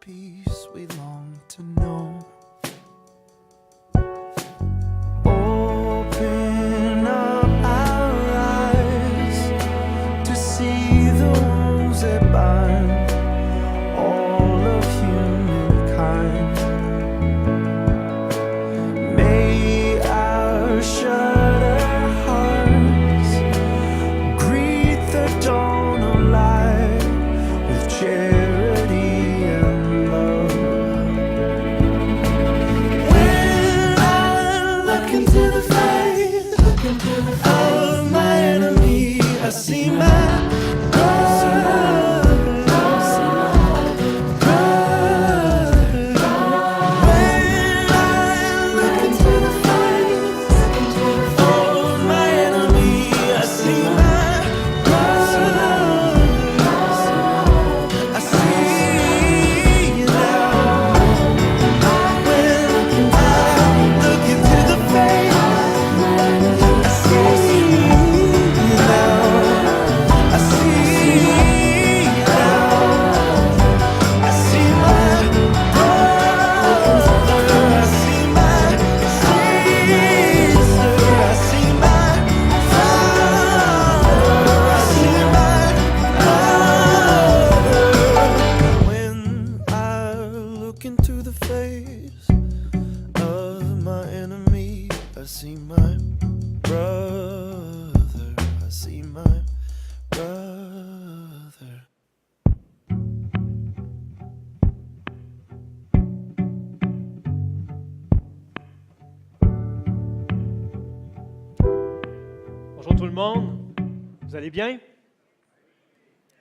peace we long to know. Open up our eyes to see the wounds that bind all of humankind. May our shudder hearts greet the dawn of light with charity and love. When I look into the face of my enemy, I see my brother. When I look into the face of my enemy, I see my brother. I see you now. When I look into the face, I see you now. I see you now. I see my brother. I see my sister. I see my father. I see my mother. When I look into the face of my enemy, I see my brother. I see my brother. Bonjour tout le monde, vous allez bien?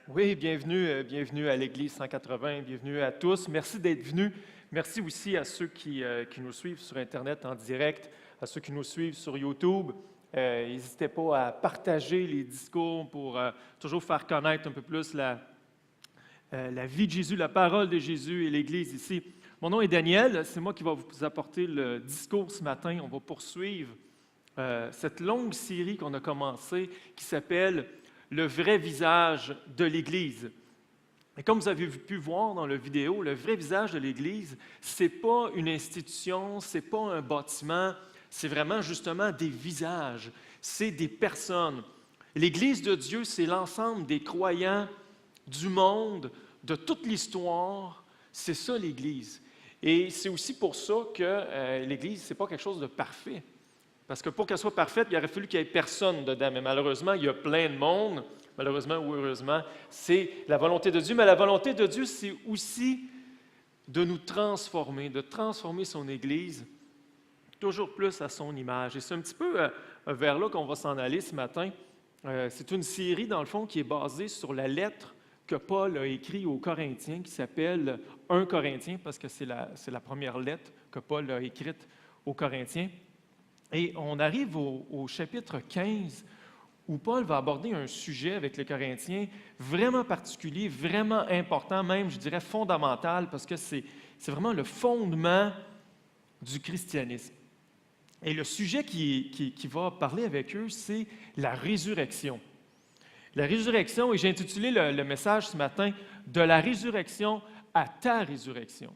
Oui, bienvenue à l'Église 180, bienvenue à tous. Merci d'être venus. Merci aussi à ceux qui nous suivent sur Internet en direct, à ceux qui nous suivent sur YouTube. N'hésitez pas à partager les discours pour toujours faire connaître un peu plus la vie de Jésus, la parole de Jésus et l'Église ici. Mon nom est Daniel, c'est moi qui vais vous apporter le discours ce matin. On va poursuivre cette longue série qu'on a commencée qui s'appelle « Le vrai visage de l'Église ». Et comme vous avez pu voir dans la vidéo, le vrai visage de l'Église, ce n'est pas une institution, ce n'est pas un bâtiment, c'est vraiment justement des visages, c'est des personnes. L'Église de Dieu, c'est l'ensemble des croyants du monde, de toute l'histoire, c'est ça l'Église. Et c'est aussi pour ça que l'Église, ce n'est pas quelque chose de parfait. Parce que pour qu'elle soit parfaite, il aurait fallu qu'il n'y ait personne dedans. Mais malheureusement, il y a plein de monde. Malheureusement ou heureusement, c'est la volonté de Dieu. Mais la volonté de Dieu, c'est aussi de nous transformer, de transformer son Église toujours plus à son image. Et c'est un petit peu vers là qu'on va s'en aller ce matin. C'est une série, dans le fond, qui est basée sur la lettre que Paul a écrite aux Corinthiens, qui s'appelle 1 Corinthiens, parce que c'est la première lettre que Paul a écrite aux Corinthiens. Et on arrive au chapitre 15, où Paul va aborder un sujet avec les Corinthiens vraiment particulier, vraiment important, même, je dirais, fondamental, parce que c'est vraiment le fondement du christianisme. Et le sujet qui va parler avec eux, c'est la résurrection. La résurrection, et j'ai intitulé le message ce matin « De la résurrection à ta résurrection ».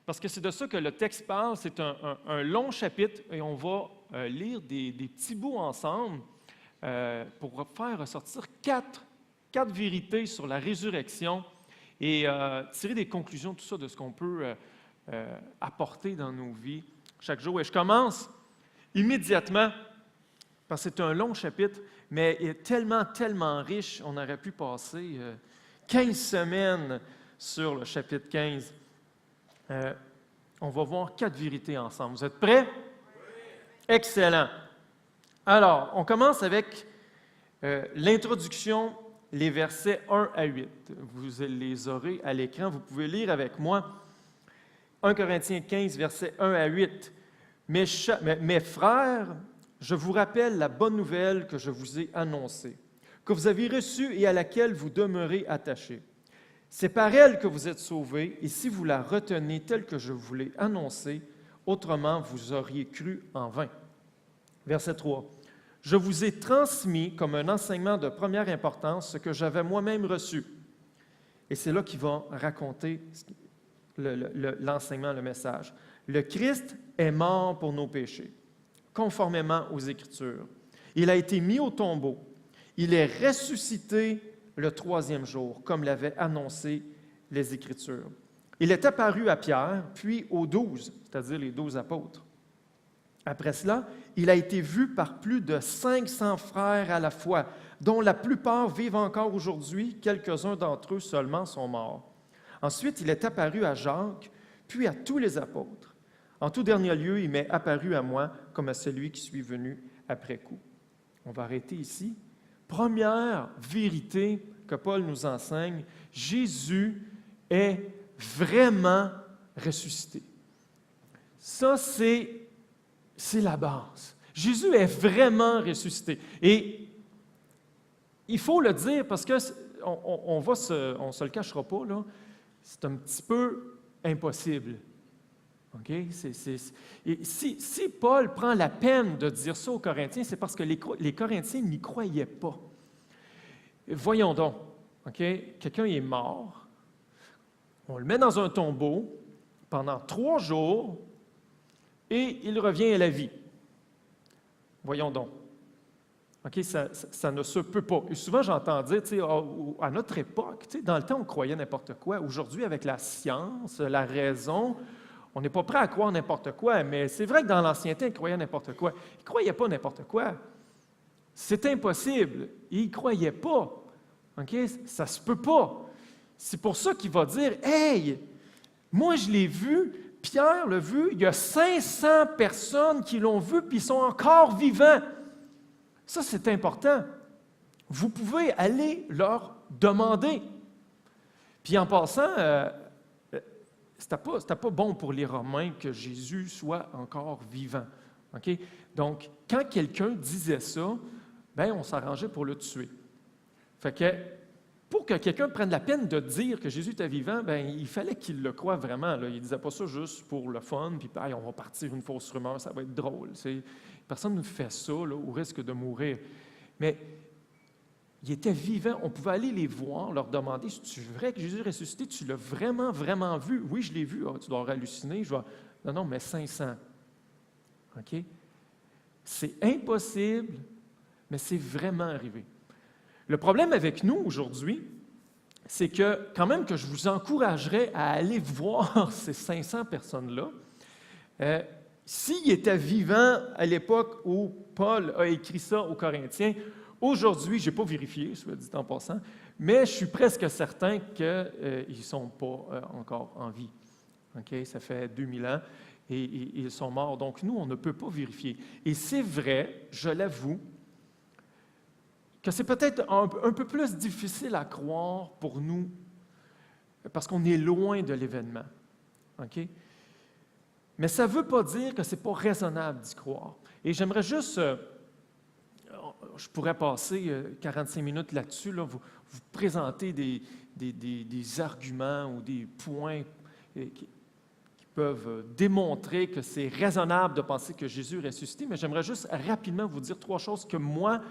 Parce que c'est de ça que le texte parle, c'est un long chapitre, et on va lire des petits bouts ensemble pour faire ressortir quatre vérités sur la résurrection et tirer des conclusions, tout ça, de ce qu'on peut apporter dans nos vies chaque jour. Et je commence immédiatement, parce que c'est un long chapitre, mais il est tellement riche, on aurait pu passer 15 semaines sur le chapitre 15. On va voir 4 vérités ensemble. Vous êtes prêts? Oui. Excellent. Alors, on commence avec l'introduction, les versets 1 à 8. Vous les aurez à l'écran, vous pouvez lire avec moi. 1 Corinthiens 15, versets 1 à 8. Mes frères, je vous rappelle la bonne nouvelle que je vous ai annoncée, que vous avez reçue et à laquelle vous demeurez attachés. C'est par elle que vous êtes sauvés, et si vous la retenez telle que je vous l'ai annoncée, autrement vous auriez cru en vain. Verset 3. Je vous ai transmis comme un enseignement de première importance ce que j'avais moi-même reçu. Et c'est là qu'il va raconter l'enseignement, le message. Le Christ est mort pour nos péchés, conformément aux Écritures. Il a été mis au tombeau. Il est ressuscité le troisième jour, comme l'avaient annoncé les Écritures. Il est apparu à Pierre, puis aux 12, c'est-à-dire les 12 apôtres. Après cela, il a été vu par plus de 500 frères à la fois, dont la plupart vivent encore aujourd'hui, quelques-uns d'entre eux seulement sont morts. Ensuite, il est apparu à Jacques, puis à tous les apôtres. En tout dernier lieu, il m'est apparu à moi comme à celui qui suis venu après coup. On va arrêter ici. Première vérité que Paul nous enseigne, Jésus est vraiment ressuscité. Ça, c'est la base. Jésus est vraiment ressuscité. Et il faut le dire parce que on ne se le cachera pas, là, c'est un petit peu impossible. Okay? Si Paul prend la peine de dire ça aux Corinthiens, c'est parce que les Corinthiens n'y croyaient pas. Voyons donc, okay? Quelqu'un est mort, on le met dans un tombeau pendant 3 jours et il revient à la vie. Voyons donc. Okay, ça ne se peut pas. Et souvent, j'entends dire, à notre époque, dans le temps, on croyait n'importe quoi. Aujourd'hui, avec la science, la raison, on n'est pas prêt à croire n'importe quoi, mais c'est vrai que dans l'Ancien temps, ils croyaient n'importe quoi. Ils ne croyaient pas n'importe quoi. C'est impossible. Ils ne croyaient pas. Okay? Ça ne se peut pas. C'est pour ça qu'il va dire, « Hey, moi je l'ai vu, Pierre l'a vu, il y a 500 personnes qui l'ont vu, puis ils sont encore vivants. » Ça, c'est important. Vous pouvez aller leur demander. Puis en passant, c'était pas bon pour les Romains que Jésus soit encore vivant. Okay? Donc, quand quelqu'un disait ça, on s'arrangeait pour le tuer. Fait que, pour que quelqu'un prenne la peine de dire que Jésus était vivant, il fallait qu'il le croie vraiment. Là. Il ne disait pas ça juste pour le fun, puis on va partir une fausse rumeur, ça va être drôle. Personne ne fait ça là, au risque de mourir. Mais il était vivant. On pouvait aller les voir, leur demander, « C'est vrai que Jésus est ressuscité? Tu l'as vraiment, vraiment vu? » « Oui, je l'ai vu. » « Tu dois halluciner. » Non, mais 500. OK? C'est impossible, mais c'est vraiment arrivé. Le problème avec nous aujourd'hui, c'est que quand même que je vous encouragerais à aller voir ces 500 personnes-là. S'il était vivant à l'époque où Paul a écrit ça aux Corinthiens, aujourd'hui, je n'ai pas vérifié, soit dit en passant, mais je suis presque certain qu'ils ne sont pas encore en vie. Okay? Ça fait 2000 ans et ils sont morts. Donc nous, on ne peut pas vérifier. Et c'est vrai, je l'avoue, que c'est peut-être un peu plus difficile à croire pour nous parce qu'on est loin de l'événement. Okay? Mais ça ne veut pas dire que ce n'est pas raisonnable d'y croire. Et j'aimerais juste, je pourrais passer 45 minutes là-dessus, là, vous présenter des arguments ou des points qui peuvent démontrer que c'est raisonnable de penser que Jésus est ressuscité, mais j'aimerais juste rapidement vous dire 3 choses que moi,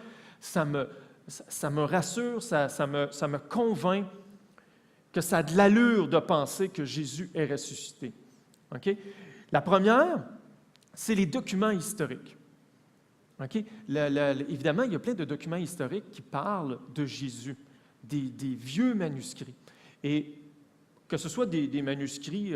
ça me rassure, ça me convainc que ça a de l'allure de penser que Jésus est ressuscité. Okay? La première, c'est les documents historiques. Okay? Évidemment, il y a plein de documents historiques qui parlent de Jésus, des vieux manuscrits. Et que ce soit des manuscrits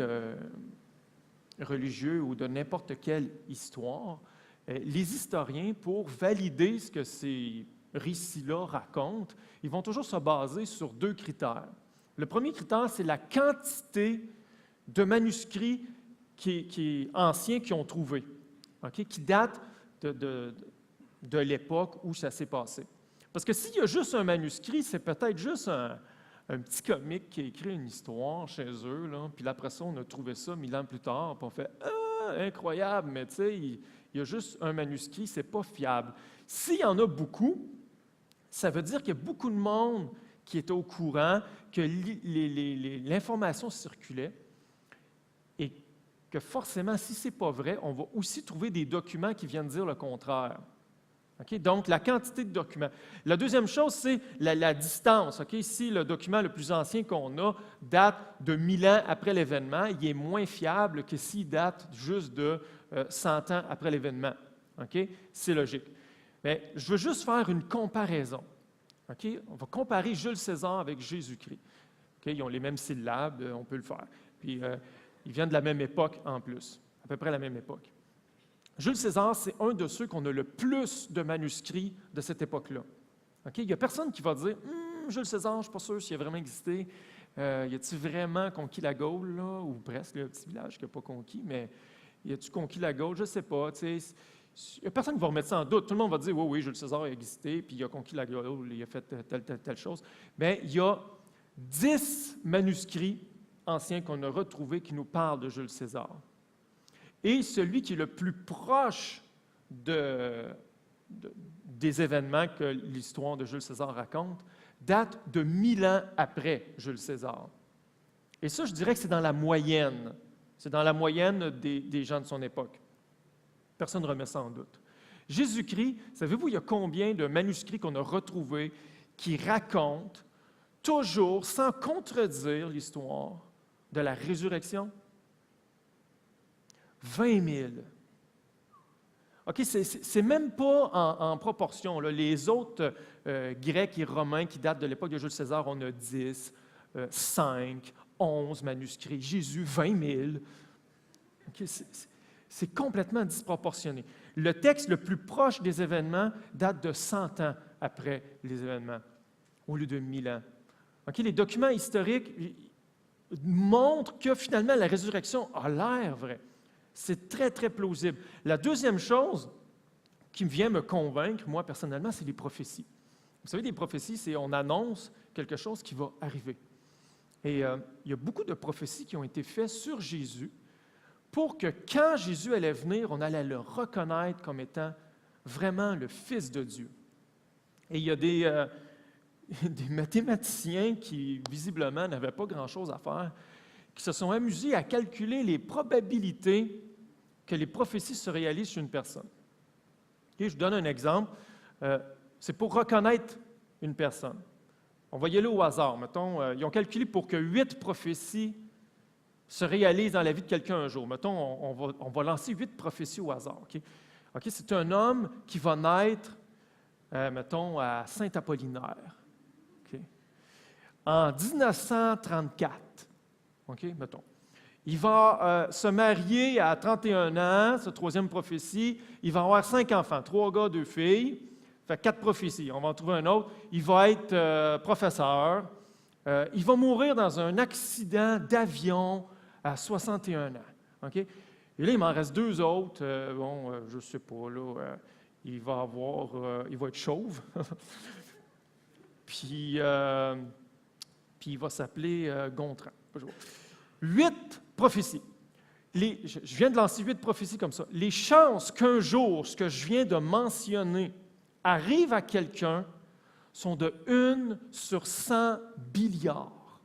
religieux ou de n'importe quelle histoire, les historiens, pour valider ce que ces récits-là racontent, ils vont toujours se baser sur 2 critères. Le premier critère, c'est la quantité de manuscrits anciens qu'ils ont trouvés, okay, qui datent de l'époque où ça s'est passé. Parce que s'il y a juste un manuscrit, c'est peut-être juste un petit comique qui a écrit une histoire chez eux, là, puis après ça, on a trouvé ça 1000 ans plus tard, puis on fait « Ah, incroyable! » Mais tu sais, il y a juste un manuscrit, c'est pas fiable. S'il y en a beaucoup, ça veut dire qu'il y a beaucoup de monde qui était au courant que l'information circulait et que forcément, si ce n'est pas vrai, on va aussi trouver des documents qui viennent dire le contraire. Okay? Donc, la quantité de documents. La deuxième chose, c'est la distance. Okay? Si le document le plus ancien qu'on a date de 1000 ans après l'événement, il est moins fiable que s'il date juste de 100 ans après l'événement. Okay? C'est logique. Mais je veux juste faire une comparaison. Okay? On va comparer Jules César avec Jésus-Christ. Okay? Ils ont les mêmes syllabes, on peut le faire. Puis, ils viennent de la même époque en plus, à peu près la même époque. Jules César, c'est un de ceux qu'on a le plus de manuscrits de cette époque-là. Okay? Il n'y a personne qui va dire « Jules César, je ne suis pas sûr s'il a vraiment existé. Y a-t-il vraiment conquis la Gaule, là? » Ou presque, le petit village qui n'a pas conquis, mais y a-t-il conquis la Gaule? Je ne sais pas. Il n'y a personne qui va remettre ça en doute. Tout le monde va dire « Oui, oui, Jules César a existé, puis il a conquis la Gaule, il a fait telle chose. » Mais il y a 10 manuscrits anciens qu'on a retrouvés qui nous parlent de Jules César. Et celui qui est le plus proche des événements que l'histoire de Jules César raconte date de 1000 ans après Jules César. Et ça, je dirais que c'est dans la moyenne. C'est dans la moyenne des gens de son époque. Personne ne remet ça en doute. Jésus-Christ, savez-vous, il y a combien de manuscrits qu'on a retrouvés qui racontent toujours, sans contredire l'histoire de la résurrection? 20 000. OK, c'est même pas en proportion. Là. Les autres Grecs et Romains qui datent de l'époque de Jules César, on a 10, 5, 11 manuscrits. Jésus, 20 000. Okay, c'est complètement disproportionné. Le texte le plus proche des événements date de 100 ans après les événements, au lieu de 1000 ans. Okay, les documents historiques montrent que finalement la résurrection a l'air vraie. C'est très, très plausible. La deuxième chose qui vient me convaincre, moi, personnellement, c'est les prophéties. Vous savez, les prophéties, c'est on annonce quelque chose qui va arriver. Et il y a beaucoup de prophéties qui ont été faites sur Jésus pour que quand Jésus allait venir, on allait le reconnaître comme étant vraiment le Fils de Dieu. Et il y a des mathématiciens qui, visiblement, n'avaient pas grand-chose à faire, qui se sont amusés à calculer les probabilités que les prophéties se réalisent chez une personne. Okay, je vous donne un exemple. C'est pour reconnaître une personne. On va y aller au hasard. Mettons, ils ont calculé pour que 8 prophéties se réalisent dans la vie de quelqu'un un jour. Mettons, on va lancer 8 prophéties au hasard. Okay? Okay, c'est un homme qui va naître, mettons, à Saint-Apollinaire. Okay? En 1934. OK, mettons. Il va se marier à 31 ans, cette troisième prophétie. Il va avoir 5 enfants, 3 gars, 2 filles. Fait 4 prophéties. On va en trouver un autre. Il va être professeur. Il va mourir dans un accident d'avion à 61 ans. OK? Et là, il m'en reste 2 autres. Je ne sais pas, là. Il va être chauve. Puis il va s'appeler Gontran. 8 prophéties. Je viens de lancer 8 prophéties comme ça. Les chances qu'un jour, ce que je viens de mentionner, arrive à quelqu'un sont de 1 sur 100 billiards.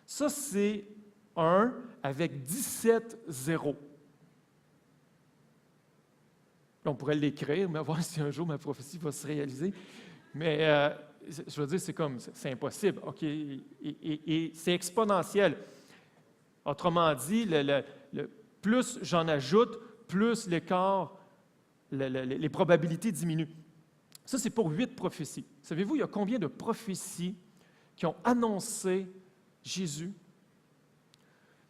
Ça, c'est 1 avec 17 zéros. On pourrait l'écrire, mais voir si un jour ma prophétie va se réaliser. Mais je veux dire, c'est impossible. OK? Et c'est exponentiel. Autrement dit, plus j'en ajoute, plus l'écart, les probabilités diminuent. Ça, c'est pour 8 prophéties. Savez-vous, il y a combien de prophéties qui ont annoncé Jésus?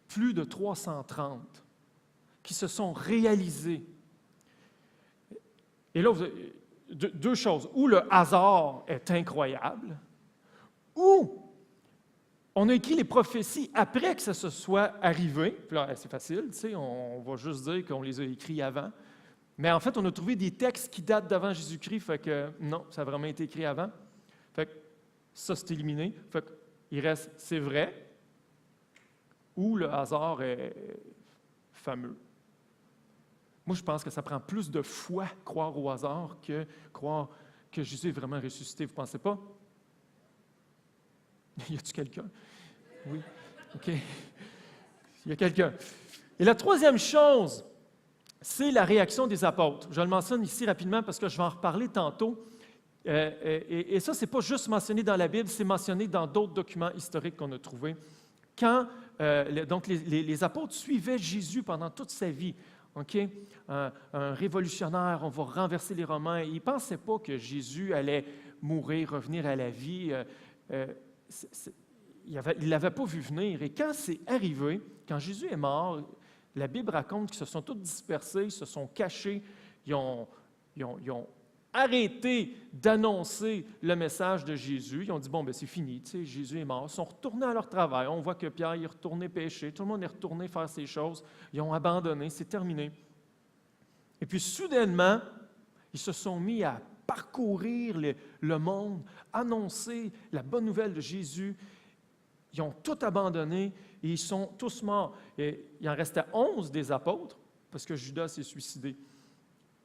Plus de 330 qui se sont réalisées. Et là, deux choses. Ou le hasard est incroyable, ou on a écrit les prophéties après que ça se soit arrivé. Puis là, c'est facile, tu sais, on va juste dire qu'on les a écrits avant. Mais en fait, on a trouvé des textes qui datent d'avant Jésus-Christ, fait que non, ça a vraiment été écrit avant. Fait que ça, c'est éliminé. Fait qu'il reste, c'est vrai, ou le hasard est fameux. Moi, je pense que ça prend plus de foi croire au hasard que croire que Jésus est vraiment ressuscité. Vous ne pensez pas? Y a-t-il quelqu'un? Oui. OK. Il y a quelqu'un. Et la troisième chose c'est la réaction des apôtres. Je le mentionne ici rapidement parce que je vais en reparler tantôt. Et ça, ce n'est pas juste mentionné dans la Bible, c'est mentionné dans d'autres documents historiques qu'on a trouvés. Quand donc les apôtres suivaient Jésus pendant toute sa vie, okay? Un révolutionnaire, on va renverser les Romains. Ils ne pensaient pas que Jésus allait mourir, revenir à la vie. Ils ne l'avaient pas vu venir. Et quand c'est arrivé, quand Jésus est mort, la Bible raconte qu'ils se sont tous dispersés, ils se sont cachés, ils ont arrêté d'annoncer le message de Jésus. Ils ont dit, bon, ben c'est fini, tu sais, Jésus est mort. Ils sont retournés à leur travail. On voit que Pierre est retourné pêcher, tout le monde est retourné faire ses choses. Ils ont abandonné, c'est terminé. Et puis soudainement, ils se sont mis à parcourir le monde, annoncer la bonne nouvelle de Jésus. Ils ont tout abandonné et ils sont tous morts. Et il en restait 11 des apôtres, parce que Judas s'est suicidé.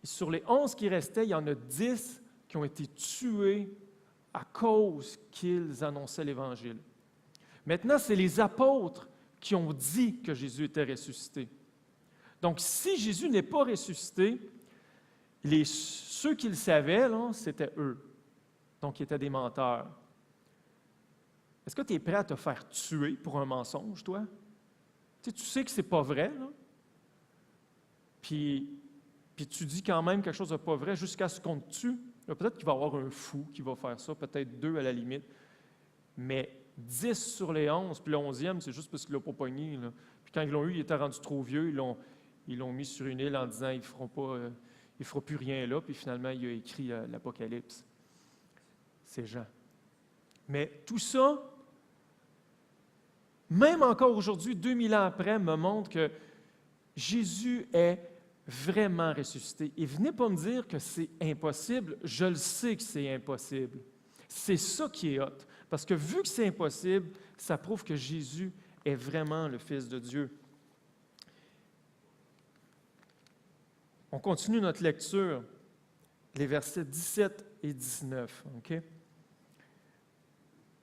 Et sur les 11 qui restaient, il y en a 10 qui ont été tués à cause qu'ils annonçaient l'Évangile. Maintenant, c'est les apôtres qui ont dit que Jésus était ressuscité. Donc, si Jésus n'est pas ressuscité, ceux qui le savaient, là, c'était eux. Donc, ils étaient des menteurs. Est-ce que tu es prêt à te faire tuer pour un mensonge, toi? Tu sais que ce n'est pas vrai, là? Puis tu dis quand même quelque chose de pas vrai jusqu'à ce qu'on te tue. Peut-être qu'il va y avoir un fou qui va faire ça, peut-être 2 à la limite. Mais 10 sur les 11, puis le 11e, c'est juste parce qu'il ne l'a pas pogné. Là. Puis quand ils l'ont eu, il était rendu trop vieux, ils l'ont mis sur une île en disant « il ne fera plus rien là », puis finalement, il a écrit l'Apocalypse. C'est Jean. Mais tout ça, même encore aujourd'hui, 2000 ans après, me montre que Jésus est vraiment ressuscité. Et venez pas me dire que c'est impossible, je le sais que c'est impossible. C'est ça qui est hot. Parce que vu que c'est impossible, ça prouve que Jésus est vraiment le Fils de Dieu. On continue notre lecture, les versets 17 et 19. Okay?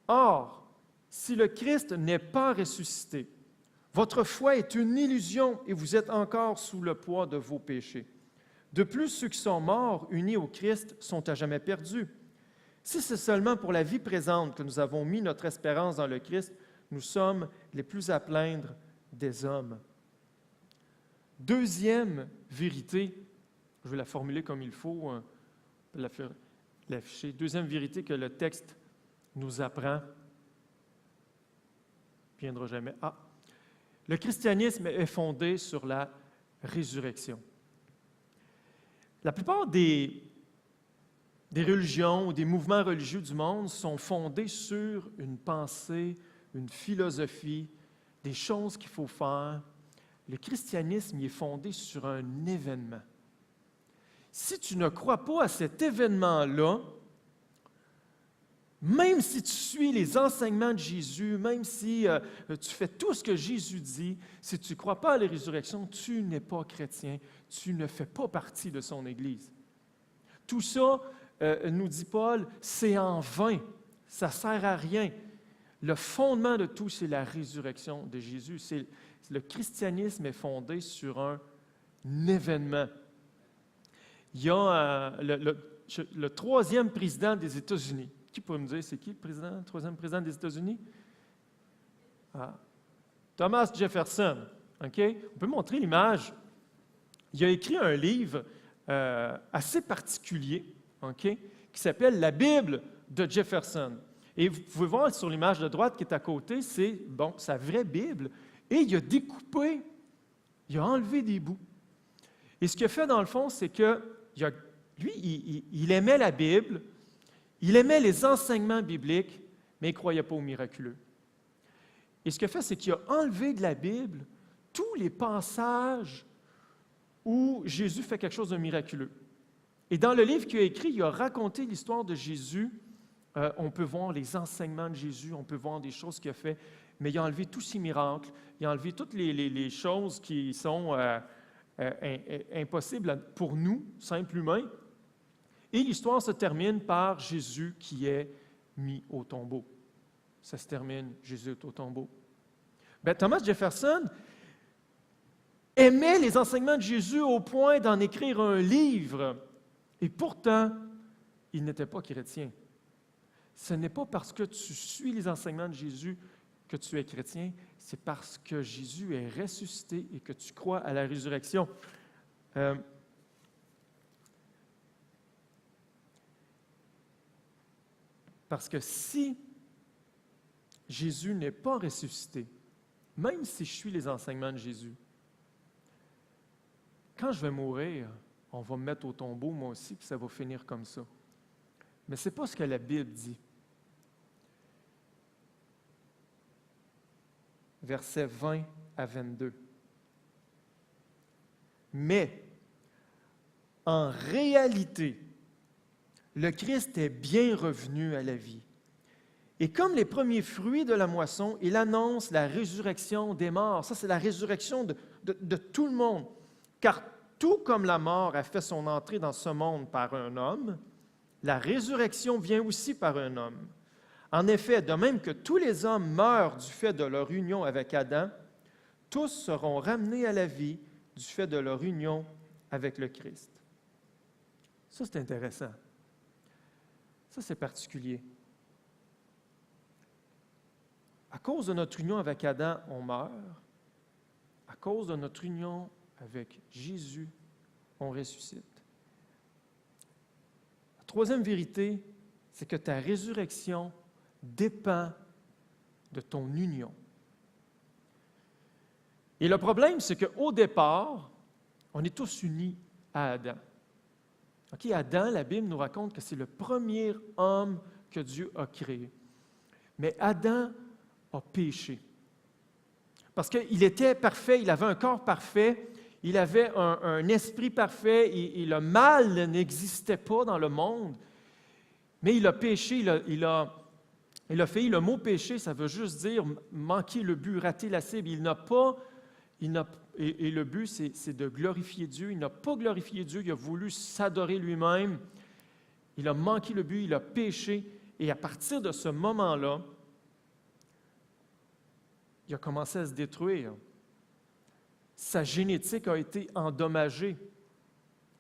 Or, si le Christ n'est pas ressuscité, votre foi est une illusion et vous êtes encore sous le poids de vos péchés. De plus, ceux qui sont morts, unis au Christ, sont à jamais perdus. Si c'est seulement pour la vie présente que nous avons mis notre espérance dans le Christ, nous sommes les plus à plaindre des hommes. Deuxième vérité, je vais la formuler comme il faut, l'afficher. Deuxième vérité que le texte nous apprend, ne viendra jamais. Le christianisme est fondé sur la résurrection. La plupart des religions ou des mouvements religieux du monde sont fondés sur une pensée, une philosophie, des choses qu'il faut faire. Le christianisme il est fondé sur un événement. Si tu ne crois pas à cet événement-là, même si tu suis les enseignements de Jésus, même si tu fais tout ce que Jésus dit, si tu ne crois pas à la résurrection, tu n'es pas chrétien, tu ne fais pas partie de son Église. Tout ça, nous dit Paul, c'est en vain, ça ne sert à rien. Le fondement de tout, c'est la résurrection de Jésus. Le christianisme est fondé sur un événement. Il y a le troisième président des États-Unis. Qui peut me dire, c'est qui le troisième président des États-Unis? Thomas Jefferson. Okay? On peut montrer l'image. Il a écrit un livre assez particulier, okay, qui s'appelle « La Bible de Jefferson ». Et vous pouvez voir sur l'image de droite qui est à côté, c'est sa vraie Bible. Et il a découpé, il a enlevé des bouts. Et ce qu'il a fait, dans le fond, c'est que lui, il aimait la Bible, il aimait les enseignements bibliques, mais il ne croyait pas au miraculeux. Et ce qu'il a fait, c'est qu'il a enlevé de la Bible tous les passages où Jésus fait quelque chose de miraculeux. Et dans le livre qu'il a écrit, il a raconté l'histoire de Jésus. On peut voir les enseignements de Jésus, on peut voir des choses qu'il a fait, mais il a enlevé tous ses miracles, il a enlevé toutes les choses qui sont impossibles pour nous, simples humains. Et l'histoire se termine par Jésus qui est mis au tombeau. Ça se termine, Jésus est au tombeau. Thomas Jefferson, aimait les enseignements de Jésus au point d'en écrire un livre. Et pourtant, il n'était pas chrétien. Ce n'est pas parce que tu suis les enseignements de Jésus que tu es chrétien, c'est parce que Jésus est ressuscité et que tu crois à la résurrection. Parce que si Jésus n'est pas ressuscité, même si je suis les enseignements de Jésus, quand je vais mourir, on va me mettre au tombeau, moi aussi, puis ça va finir comme ça. Mais ce n'est pas ce que la Bible dit. Versets 20 à 22. Mais, en réalité, le Christ est bien revenu à la vie. Et comme les premiers fruits de la moisson, il annonce la résurrection des morts. Ça, c'est la résurrection de tout le monde. Car tout comme la mort a fait son entrée dans ce monde par un homme, la résurrection vient aussi par un homme. En effet, de même que tous les hommes meurent du fait de leur union avec Adam, tous seront ramenés à la vie du fait de leur union avec le Christ. Ça, c'est intéressant. Ça, c'est particulier. À cause de notre union avec Adam, on meurt. À cause de notre union avec Jésus, on ressuscite. La troisième vérité, c'est que ta résurrection dépend de ton union. Et le problème, c'est qu'au départ, on est tous unis à Adam. Okay, Adam, la Bible nous raconte que c'est le premier homme que Dieu a créé. Mais Adam a péché. Parce qu'il était parfait, il avait un corps parfait, il avait un esprit parfait, et le mal n'existait pas dans le monde. Mais il a péché, il a failli. Le mot péché, ça veut juste dire manquer le but, rater la cible. Et le but, c'est de glorifier Dieu. Il n'a pas glorifié Dieu, il a voulu s'adorer lui-même. Il a manqué le but, il a péché. Et à partir de ce moment-là, il a commencé à se détruire. Sa génétique a été endommagée.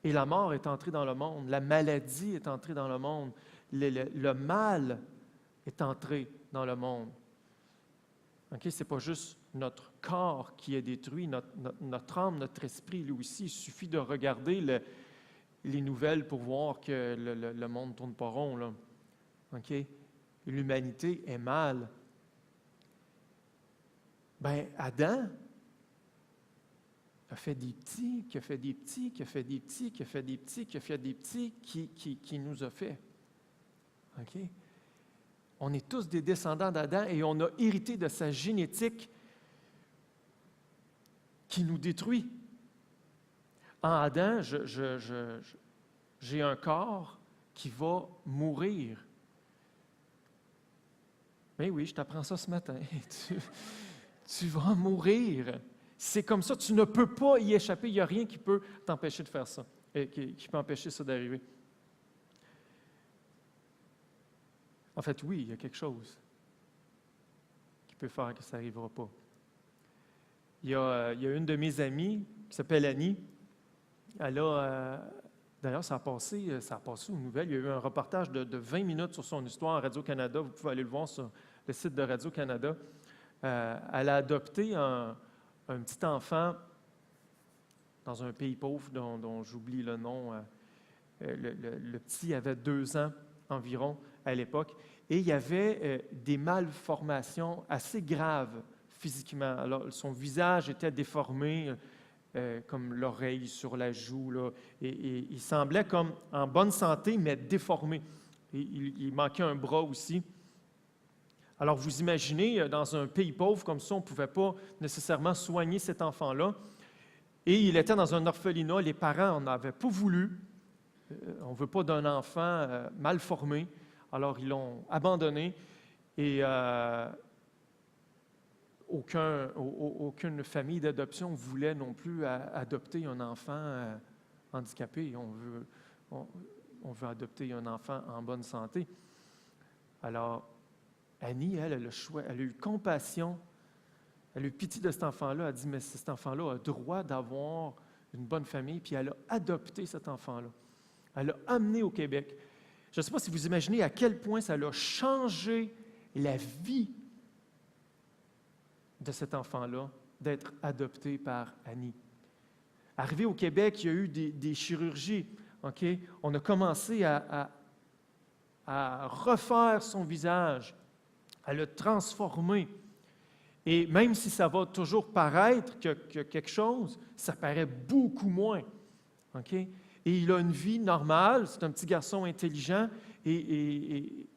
Et la mort est entrée dans le monde. La maladie est entrée dans le monde. Le mal est entré dans le monde. Okay? Ce n'est pas juste notre corps qui est détruit, notre âme, notre esprit, lui aussi. Il suffit de regarder les nouvelles pour voir que le monde ne tourne pas rond, là. Okay? L'humanité est mal. Bien, Adam a fait des petits, qui a fait des petits, qui a fait des petits, qui a fait des petits, qui a fait des petits, qui nous a fait. OK? On est tous des descendants d'Adam et on a hérité de sa génétique qui nous détruit. En Adam, j'ai un corps qui va mourir. Mais oui, je t'apprends ça ce matin. Tu vas mourir. C'est comme ça, tu ne peux pas y échapper. Il n'y a rien qui peut t'empêcher de faire ça, qui peut empêcher ça d'arriver. En fait, oui, il y a quelque chose qui peut faire que ça n'arrivera pas. Il y a une de mes amies qui s'appelle Annie. Elle a, d'ailleurs, ça a passé aux nouvelles. Il y a eu un reportage de 20 minutes sur son histoire à Radio-Canada. Vous pouvez aller le voir sur le site de Radio-Canada. Elle a adopté un petit enfant dans un pays pauvre dont j'oublie le nom. Le petit avait 2 ans environ à l'époque, et il y avait des malformations assez graves physiquement. Alors, son visage était déformé, comme l'oreille sur la joue, là, et il semblait comme en bonne santé, mais déformé. Et il manquait un bras aussi. Alors, vous imaginez, dans un pays pauvre comme ça, on ne pouvait pas nécessairement soigner cet enfant-là. Et il était dans un orphelinat. Les parents n'avaient pas voulu. On ne veut pas d'un enfant mal formé. Alors, ils l'ont abandonné. Et aucune famille d'adoption voulait non plus adopter un enfant handicapé. On veut adopter un enfant en bonne santé. Alors, Annie, elle a eu compassion Elle a eu pitié de cet enfant-là. Elle a dit, mais cet enfant-là a droit d'avoir une bonne famille. Puis elle a adopté cet enfant-là. Elle l'a amené au Québec. Je ne sais pas si vous imaginez à quel point ça a changé la vie de cet enfant-là, d'être adopté par Annie. Arrivé au Québec, il y a eu des chirurgies. Okay? On a commencé à refaire son visage, à le transformer. Et même si ça va toujours paraître que quelque chose, ça paraît beaucoup moins. Okay? Et il a une vie normale, c'est un petit garçon intelligent, et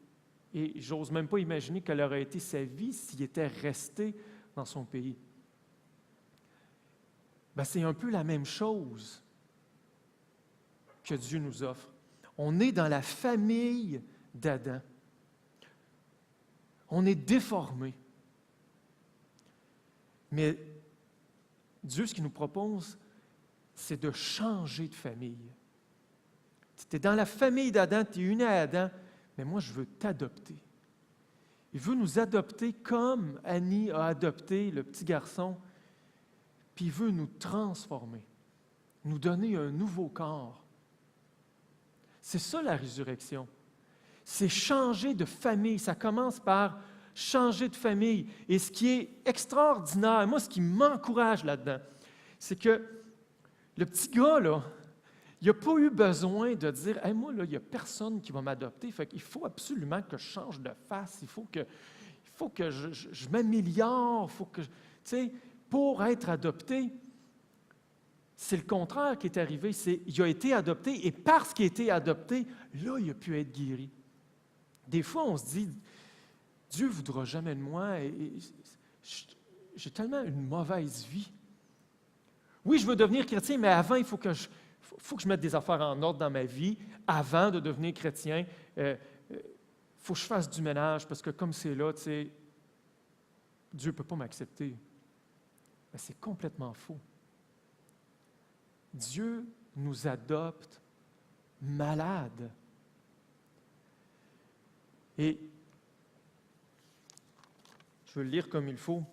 j'ose même pas imaginer quelle aurait été sa vie s'il était resté dans son pays. Ben, c'est un peu la même chose que Dieu nous offre. On est dans la famille d'Adam. On est déformé. Mais Dieu, ce qu'il nous propose, c'est de changer de famille. Tu es dans la famille d'Adam, tu es uni à Adam, mais moi, je veux t'adopter. Il veut nous adopter comme Annie a adopté le petit garçon, puis il veut nous transformer, nous donner un nouveau corps. C'est ça la résurrection. C'est changer de famille. Ça commence par changer de famille. Et ce qui est extraordinaire, moi, ce qui m'encourage là-dedans, c'est que le petit gars, là, il n'a pas eu besoin de dire « Hey, moi, là, il n'y a personne qui va m'adopter, fait qu'il faut absolument que je change de face, il faut que je m'améliore, il faut que… » Tu sais, pour être adopté, c'est le contraire qui est arrivé. Il a été adopté, et parce qu'il a été adopté, là, il a pu être guéri. Des fois, on se dit « Dieu ne voudra jamais de moi, et j'ai tellement une mauvaise vie. Oui, je veux devenir chrétien, mais avant, il faut que je mette des affaires en ordre dans ma vie avant de devenir chrétien. Faut que je fasse du ménage parce que comme c'est là, tu sais, Dieu ne peut pas m'accepter. » Mais c'est complètement faux. Dieu nous adopte malades. Et je veux le lire comme il faut.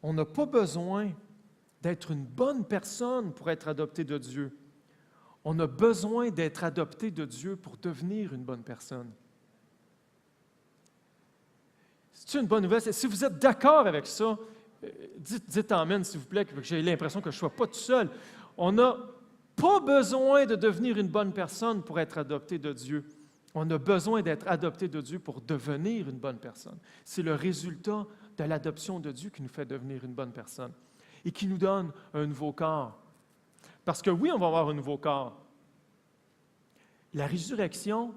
On n'a pas besoin d'être une bonne personne pour être adopté de Dieu. On a besoin d'être adopté de Dieu pour devenir une bonne personne. C'est une bonne nouvelle. Si vous êtes d'accord avec ça, dites Amen, s'il vous plaît, que j'ai l'impression que je ne sois pas tout seul. On n'a pas besoin de devenir une bonne personne pour être adopté de Dieu. On a besoin d'être adopté de Dieu pour devenir une bonne personne. C'est le résultat de l'adoption de Dieu qui nous fait devenir une bonne personne et qui nous donne un nouveau corps. Parce que oui, on va avoir un nouveau corps. La résurrection,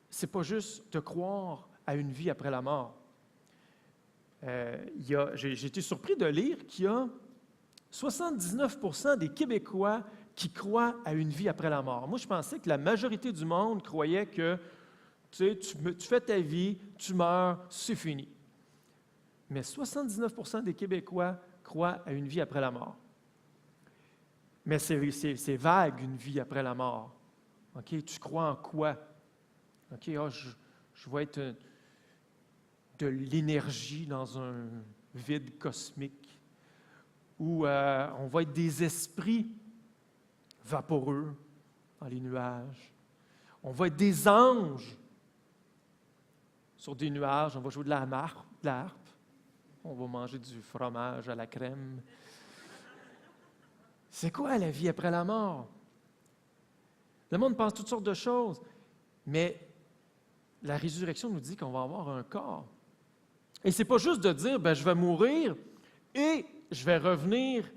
ce n'est pas juste de croire à une vie après la mort. J'ai été surpris de lire qu'il y a 79% des Québécois qui croient à une vie après la mort. Moi, je pensais que la majorité du monde croyait que tu fais ta vie, tu meurs, c'est fini. Mais 79% des Québécois croient à une vie après la mort. Mais c'est vague, une vie après la mort. Okay? Tu crois en quoi? Okay? Oh, je vais être de l'énergie dans un vide cosmique. Ou on va être des esprits vaporeux dans les nuages. On va être des anges sur des nuages. On va jouer de la harpe. On va manger du fromage à la crème. C'est quoi la vie après la mort? Le monde pense toutes sortes de choses, mais la résurrection nous dit qu'on va avoir un corps. Et ce n'est pas juste de dire, je vais mourir et je vais revenir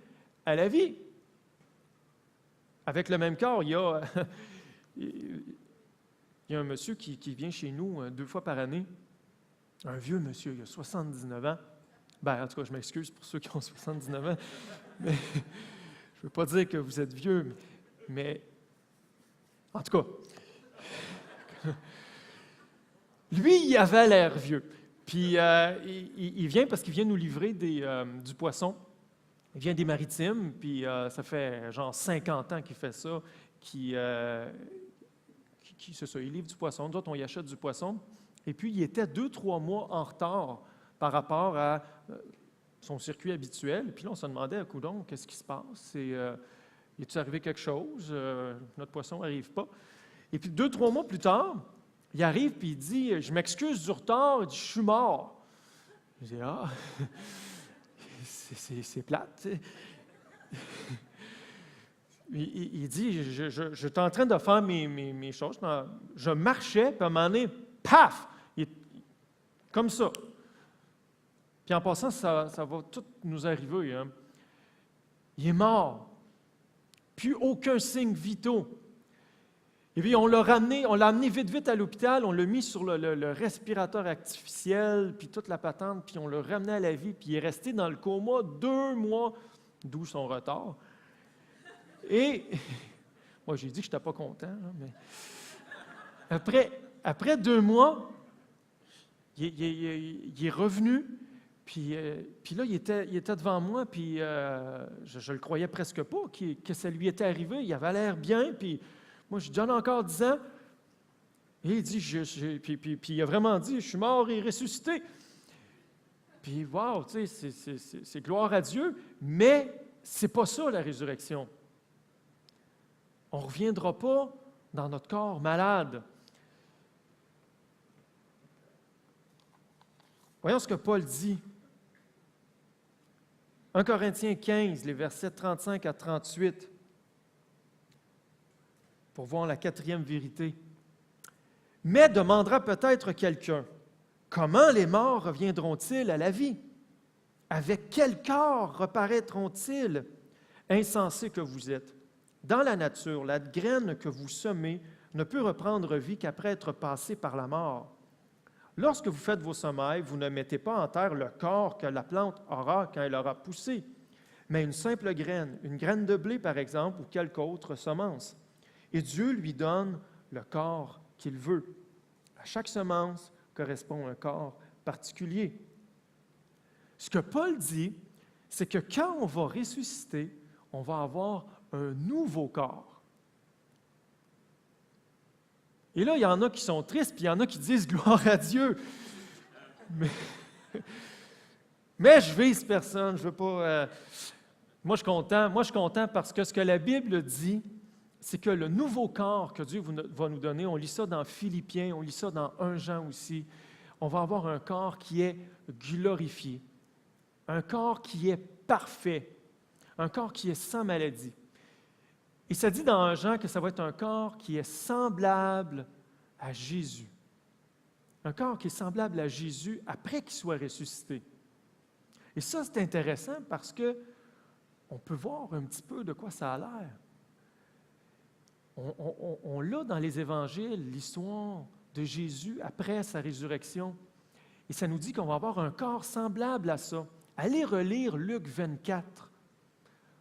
à la vie. Avec le même corps, il y a un monsieur qui vient chez nous 2 fois par année, un vieux monsieur, il a 79 ans. En tout cas, je m'excuse pour ceux qui ont 79 ans, mais je ne veux pas dire que vous êtes vieux, mais en tout cas, lui, il avait l'air vieux. Puis il vient parce qu'il vient nous livrer du poisson. Il vient des Maritimes, puis ça fait genre 50 ans qu'il fait ça, c'est ça, il livre du poisson. Nous autres, on y achète du poisson. Et puis, il était 2-3 mois en retard par rapport à son circuit habituel. Puis là, on se demandait, coudonc, qu'est-ce qui se passe? Est-il arrivé quelque chose? Notre poisson n'arrive pas. Et puis, 2-3 mois plus tard, il arrive puis il dit, je m'excuse du retard, il dit, je suis mort. Je dis, ah, c'est plate, tu sais. Il dit, j'étais en train de faire mes choses, je marchais, puis à un moment donné, paf, comme ça. Puis en passant, ça va tout nous arriver. Hein. Il est mort. Plus aucun signe vitaux. Et puis on l'a amené vite à l'hôpital, on l'a mis sur le respirateur artificiel, puis toute la patente, puis on l'a ramené à la vie, puis il est resté dans le coma 2 mois, d'où son retard. Et, moi j'ai dit que je n'étais pas content, hein, mais après 2 mois, il est revenu, puis là, il était devant moi, puis je le croyais presque pas que ça lui était arrivé. Il avait l'air bien, puis moi, je donne encore 10 ans. Et il dit, puis il a vraiment dit, je suis mort et ressuscité. Puis, wow, tu sais, c'est gloire à Dieu, mais c'est pas ça la résurrection. On ne reviendra pas dans notre corps malade. Voyons ce que Paul dit. 1 Corinthiens 15, les versets 35 à 38, pour voir la 4e vérité. « Mais demandera peut-être quelqu'un, comment les morts reviendront-ils à la vie? Avec quel corps reparaîtront-ils? Insensés que vous êtes. Dans la nature, la graine que vous semez ne peut reprendre vie qu'après être passée par la mort. Lorsque vous faites vos semailles, vous ne mettez pas en terre le corps que la plante aura quand elle aura poussé, mais une simple graine, une graine de blé par exemple, ou quelque autre semence. Et Dieu lui donne le corps qu'il veut. À chaque semence correspond un corps particulier. Ce que Paul dit, c'est que quand on va ressusciter, on va avoir un nouveau corps. Et là, il y en a qui sont tristes, puis il y en a qui disent « Gloire à Dieu ». Mais je vise personne, je veux pas... Moi, je suis content parce que ce que la Bible dit, c'est que le nouveau corps que Dieu va nous donner, on lit ça dans Philippiens, on lit ça dans 1 Jean aussi, on va avoir un corps qui est glorifié, un corps qui est parfait, un corps qui est sans maladie. Et ça dit dans 1 Jean que ça va être un corps qui est semblable à Jésus. Un corps qui est semblable à Jésus après qu'il soit ressuscité. Et ça, c'est intéressant parce que on peut voir un petit peu de quoi ça a l'air. On l'a dans les évangiles, l'histoire de Jésus après sa résurrection. Et ça nous dit qu'on va avoir un corps semblable à ça. Allez relire Luc 24.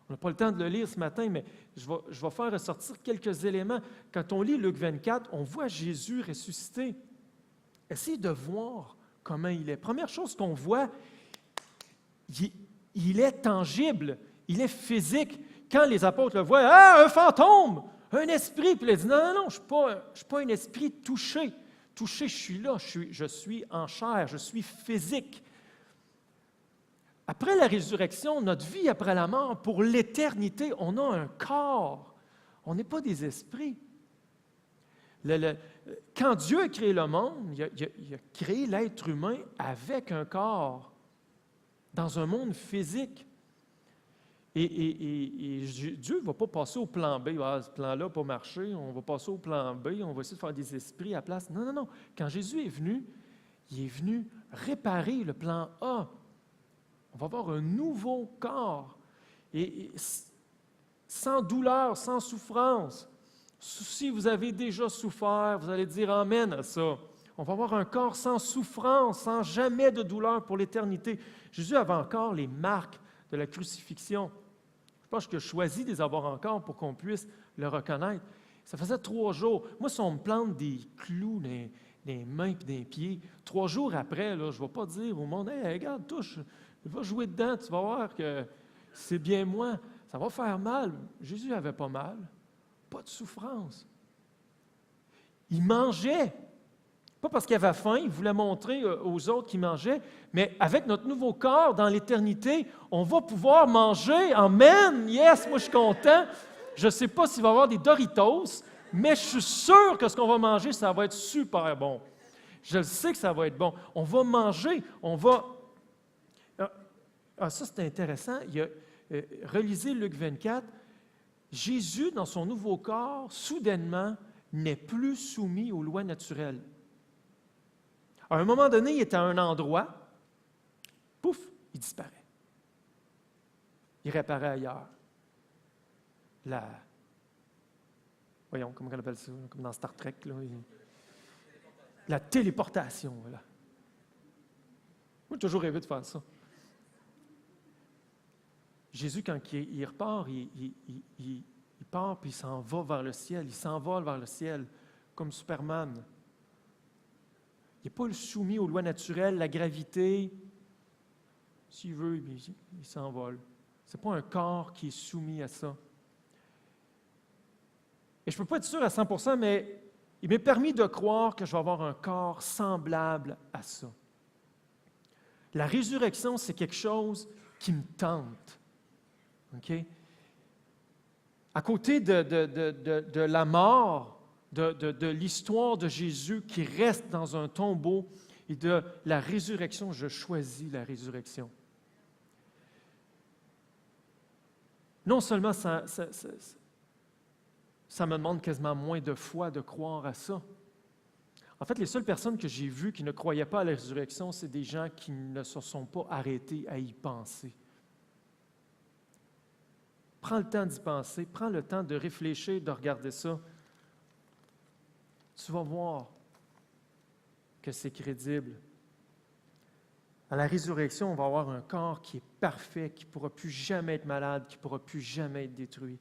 On n'a pas le temps de le lire ce matin, mais je vais faire ressortir quelques éléments. Quand on lit Luc 24, on voit Jésus ressuscité. Essayez de voir comment il est. Première chose qu'on voit, il est tangible, il est physique. Quand les apôtres le voient, « Ah, un fantôme! Un esprit! » Puis il dit, « Non, je ne suis pas un esprit touché. Touché, je suis là, je suis en chair, je suis physique. » Après la résurrection, notre vie après la mort, pour l'éternité, on a un corps. On n'est pas des esprits. Quand Dieu a créé le monde, il a créé l'être humain avec un corps, dans un monde physique. Et Dieu ne va pas passer au plan B. Ah, ce plan-là n'a pas marché, on va passer au plan B, on va essayer de faire des esprits à la place. Non. Quand Jésus est venu, il est venu réparer le plan A. On va avoir un nouveau corps, et sans douleur, sans souffrance. Si vous avez déjà souffert, vous allez dire Amen à ça. On va avoir un corps sans souffrance, sans jamais de douleur pour l'éternité. Jésus avait encore les marques de la crucifixion. Je pense que je choisis de les avoir encore pour qu'on puisse le reconnaître. Ça faisait 3 jours. Moi, si on me plante des clous dans les mains et dans les pieds, 3 jours après, là, je ne vais pas dire au monde « Hey, regarde, touche, va jouer dedans, tu vas voir que c'est bien moi. » Ça va faire mal. Jésus n'avait pas mal. Pas de souffrance. Il mangeait. Pas parce qu'il avait faim, il voulait montrer aux autres qu'il mangeait, mais avec notre nouveau corps dans l'éternité, on va pouvoir manger. Amen! Yes, moi je suis content. Je ne sais pas s'il va y avoir des Doritos, mais je suis sûr que ce qu'on va manger, ça va être super bon. Je sais que ça va être bon. On va manger, on va... ça c'est intéressant. Relisez Luc 24. Jésus, dans son nouveau corps, soudainement, n'est plus soumis aux lois naturelles. À un moment donné, il est à un endroit, pouf, il disparaît. Il réapparaît ailleurs. Voyons, comment on appelle ça, comme dans Star Trek, là, la téléportation, voilà. Moi, j'ai toujours rêvé de faire ça. Jésus, quand il repart, il part, puis il s'en va vers le ciel, il s'envole vers le ciel, comme Superman. Il n'est pas soumis aux lois naturelles, la gravité. S'il veut, il s'envole. Ce n'est pas un corps qui est soumis à ça. Et je ne peux pas être sûr à 100%, mais il m'est permis de croire que je vais avoir un corps semblable à ça. La résurrection, c'est quelque chose qui me tente. OK? À côté de la mort, de l'histoire de Jésus qui reste dans un tombeau et de la résurrection, je choisis la résurrection. Non seulement ça me demande quasiment moins de foi de croire à ça. En fait, les seules personnes que j'ai vues qui ne croyaient pas à la résurrection, c'est des gens qui ne se sont pas arrêtés à y penser. Prends le temps d'y penser, prends le temps de réfléchir, de regarder ça. Tu vas voir que c'est crédible. À la résurrection, on va avoir un corps qui est parfait, qui ne pourra plus jamais être malade, qui ne pourra plus jamais être détruit.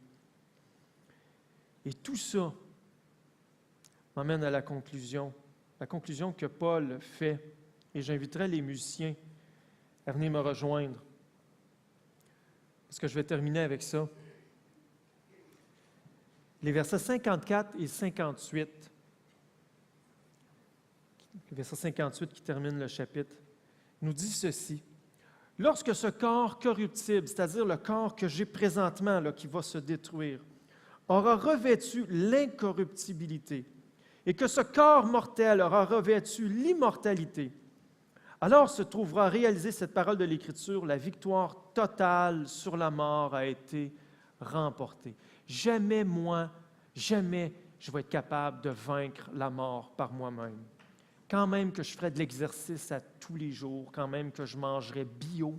Et tout ça m'amène à la conclusion que Paul fait, et j'inviterai les musiciens à venir me rejoindre, parce que je vais terminer avec ça. Les versets 54 et 58, le verset 58 qui termine le chapitre, nous dit ceci. « Lorsque ce corps corruptible, c'est-à-dire le corps que j'ai présentement, là, qui va se détruire, aura revêtu l'incorruptibilité, et que ce corps mortel aura revêtu l'immortalité, alors se trouvera réalisée cette parole de l'Écriture, la victoire totale sur la mort a été remportée. Jamais moi, jamais je vais être capable de vaincre la mort par moi-même. Quand même que je ferais de l'exercice à tous les jours, quand même que je mangerais bio,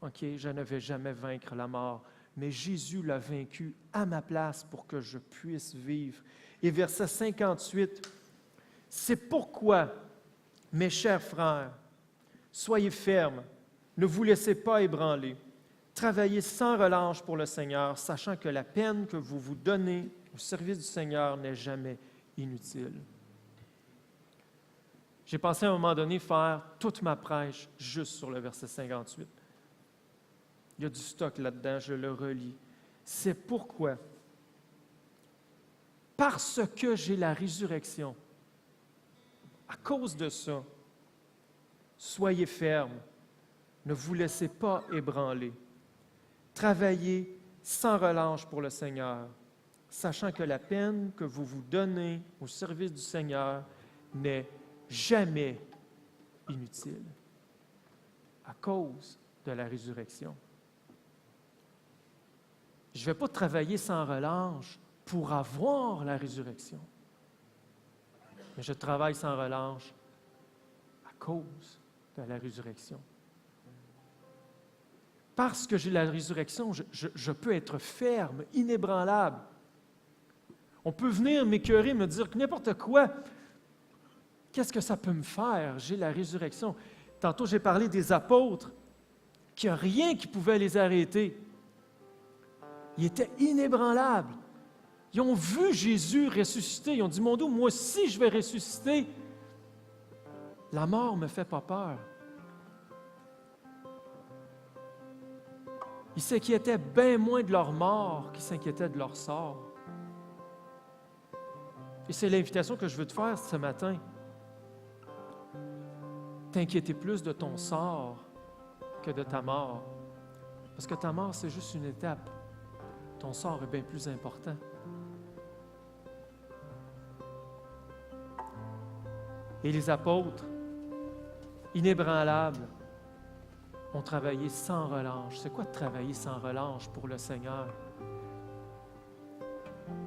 OK, je ne vais jamais vaincre la mort. Mais Jésus l'a vaincu à ma place pour que je puisse vivre. Et verset 58, « C'est pourquoi, mes chers frères, soyez fermes, ne vous laissez pas ébranler, travaillez sans relâche pour le Seigneur, sachant que la peine que vous vous donnez au service du Seigneur n'est jamais inutile. » J'ai pensé à un moment donné faire toute ma prêche juste sur le verset 58. Il y a du stock là-dedans, je le relis. C'est pourquoi, parce que j'ai la résurrection, à cause de ça, soyez fermes, ne vous laissez pas ébranler. Travaillez sans relâche pour le Seigneur, sachant que la peine que vous vous donnez au service du Seigneur n'est jamais inutile, à cause de la résurrection. Je ne vais pas travailler sans relâche pour avoir la résurrection, mais je travaille sans relâche à cause de la résurrection. Parce que j'ai la résurrection, je peux être ferme, inébranlable. On peut venir m'écœurer, me dire que n'importe quoi. Qu'est-ce que ça peut me faire? J'ai la résurrection. Tantôt, j'ai parlé des apôtres, qu'il n'y a rien qui pouvait les arrêter. Ils étaient inébranlables. Ils ont vu Jésus ressusciter. Ils ont dit, mon Dieu, moi aussi, je vais ressusciter. La mort ne me fait pas peur. Ils s'inquiétaient bien moins de leur mort qu'ils s'inquiétaient de leur sort. Et c'est l'invitation que je veux te faire ce matin. t'inquiéter plus de ton sort que de ta mort. Parce que ta mort, c'est juste une étape. Ton sort est bien plus important. Et les apôtres, inébranlables, ont travaillé sans relâche. C'est quoi de travailler sans relâche pour le Seigneur?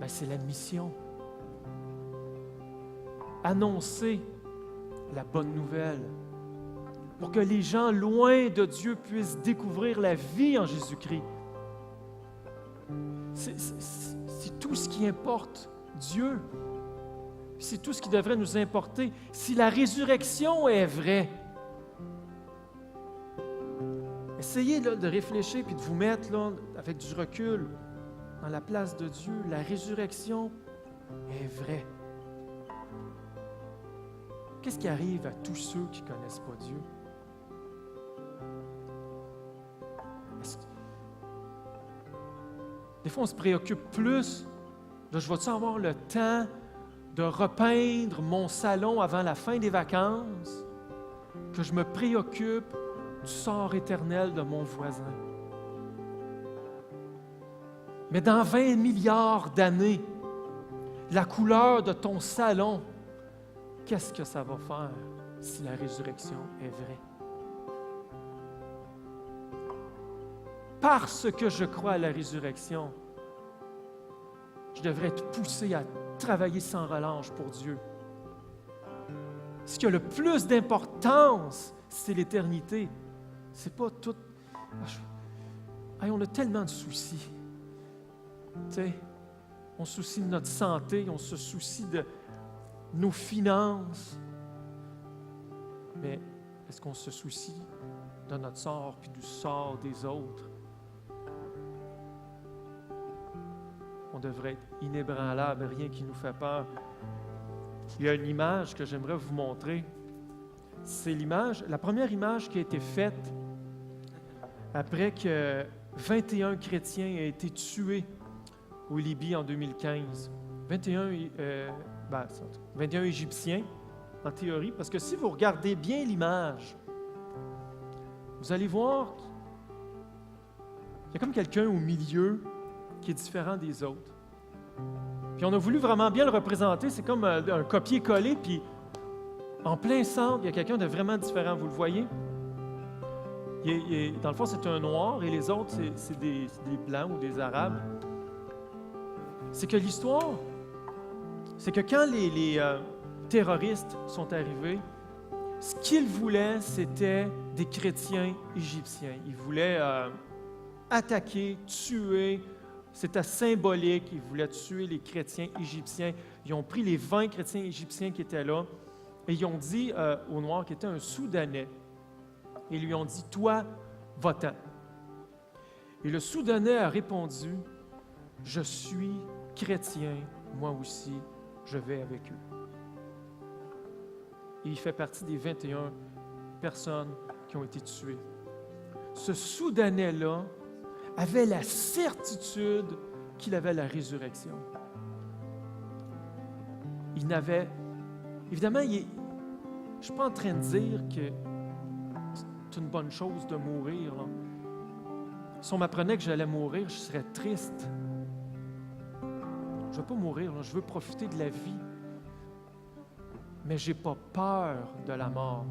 Ben, c'est la mission. Annoncer la bonne nouvelle pour que les gens loin de Dieu puissent découvrir la vie en Jésus-Christ. C'est tout ce qui importe Dieu. C'est tout ce qui devrait nous importer. Si la résurrection est vraie, essayez là, de réfléchir puis de vous mettre là, avec du recul dans la place de Dieu. La résurrection est vraie. Qu'est-ce qui arrive à tous ceux qui ne connaissent pas Dieu? Des fois, on se préoccupe plus de « je vais-tu avoir le temps de repeindre mon salon avant la fin des vacances » que je me préoccupe du sort éternel de mon voisin. Mais dans 20 milliards d'années, la couleur de ton salon, qu'est-ce que ça va faire si la résurrection est vraie? Parce que je crois à la résurrection, je devrais être poussé à travailler sans relâche pour Dieu. Ce qui a le plus d'importance, c'est l'éternité. C'est pas tout. Hey, on a tellement de soucis. Tu sais, on se soucie de notre santé, on se soucie de nos finances. Mais est-ce qu'on se soucie de notre sort puis du sort des autres? On devrait être inébranlable, rien qui nous fait peur. Il y a une image que j'aimerais vous montrer. C'est l'image, la première image qui a été faite après que 21 chrétiens aient été tués au Libye en 2015. 21 Égyptiens, en théorie, parce que si vous regardez bien l'image, vous allez voir qu'il y a comme quelqu'un au milieu qui est différent des autres. Puis on a voulu vraiment bien le représenter, c'est comme un copier-coller, puis en plein centre, il y a quelqu'un de vraiment différent, vous le voyez? Dans le fond, c'est un noir, et les autres, c'est des blancs ou des arabes. C'est que l'histoire, c'est que quand les terroristes sont arrivés, ce qu'ils voulaient, c'était des chrétiens égyptiens. Ils voulaient attaquer, tuer. C'était symbolique. Ils voulaient tuer les chrétiens égyptiens. Ils ont pris les 20 chrétiens égyptiens qui étaient là et ils ont dit au noir, qui était un Soudanais, ils lui ont dit « Toi, va-t'en ». Et le Soudanais a répondu « Je suis chrétien, moi aussi, je vais avec eux ». Et il fait partie des 21 personnes qui ont été tuées. Ce Soudanais-là avait la certitude qu'il avait la résurrection. Il n'avait... Évidemment, je ne suis pas en train de dire que c'est une bonne chose de mourir, là. Si on m'apprenait que j'allais mourir, je serais triste. Je ne veux pas mourir, là. Je veux profiter de la vie. Mais je n'ai pas peur de la mort.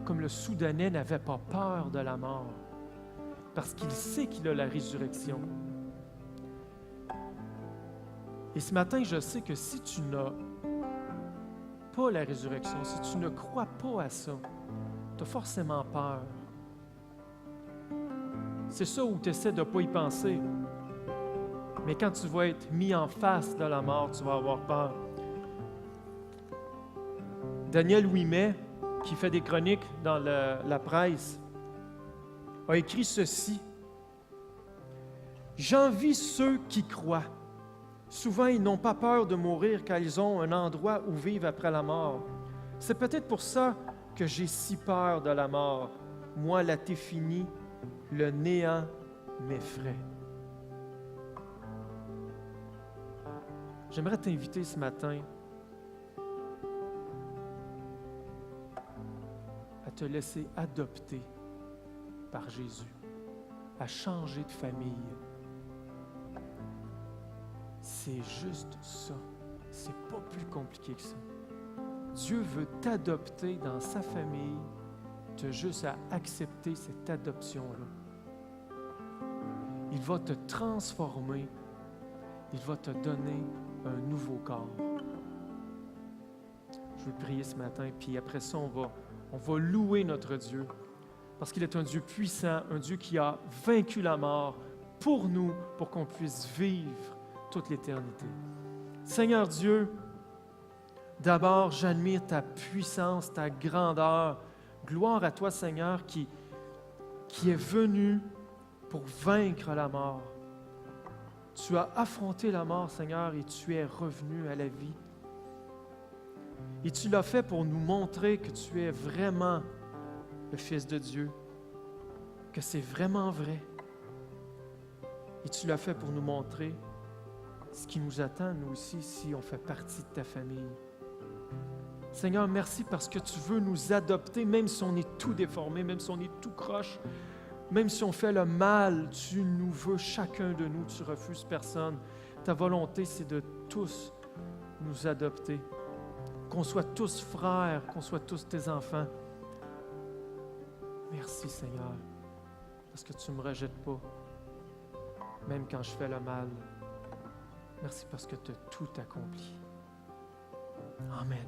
Comme le Soudanais n'avait pas peur de la mort. Parce qu'il sait qu'il a la résurrection. Et ce matin, je sais que si tu n'as pas la résurrection, si tu ne crois pas à ça, tu as forcément peur. C'est ça où tu essaies de ne pas y penser. Mais quand tu vas être mis en face de la mort, tu vas avoir peur. Daniel Ouimet, qui fait des chroniques dans la presse, a écrit ceci. « J'envie ceux qui croient. Souvent, ils n'ont pas peur de mourir car ils ont un endroit où vivre après la mort. C'est peut-être pour ça que j'ai si peur de la mort. Moi, la finie, le néant m'effraie. » J'aimerais t'inviter ce matin te laisser adopter par Jésus, à changer de famille. C'est juste ça. C'est pas plus compliqué que ça. Dieu veut t'adopter dans sa famille. Tu as juste à accepter cette adoption-là. Il va te transformer. Il va te donner un nouveau corps. Je veux prier ce matin, puis après ça, on va louer notre Dieu, parce qu'il est un Dieu puissant, un Dieu qui a vaincu la mort pour nous, pour qu'on puisse vivre toute l'éternité. Seigneur Dieu, d'abord, j'admire ta puissance, ta grandeur. Gloire à toi, Seigneur, qui est venu pour vaincre la mort. Tu as affronté la mort, Seigneur, et tu es revenu à la vie. Et tu l'as fait pour nous montrer que tu es vraiment le Fils de Dieu, que c'est vraiment vrai. Et tu l'as fait pour nous montrer ce qui nous attend, nous aussi, si on fait partie de ta famille. Seigneur, merci parce que tu veux nous adopter, même si on est tout déformé, même si on est tout croche, même si on fait le mal, tu nous veux, chacun de nous, tu refuses personne. Ta volonté, c'est de tous nous adopter, qu'on soit tous frères, qu'on soit tous tes enfants. Merci, Seigneur, parce que tu ne me rejettes pas, même quand je fais le mal. Merci parce que tu as tout accompli. Amen.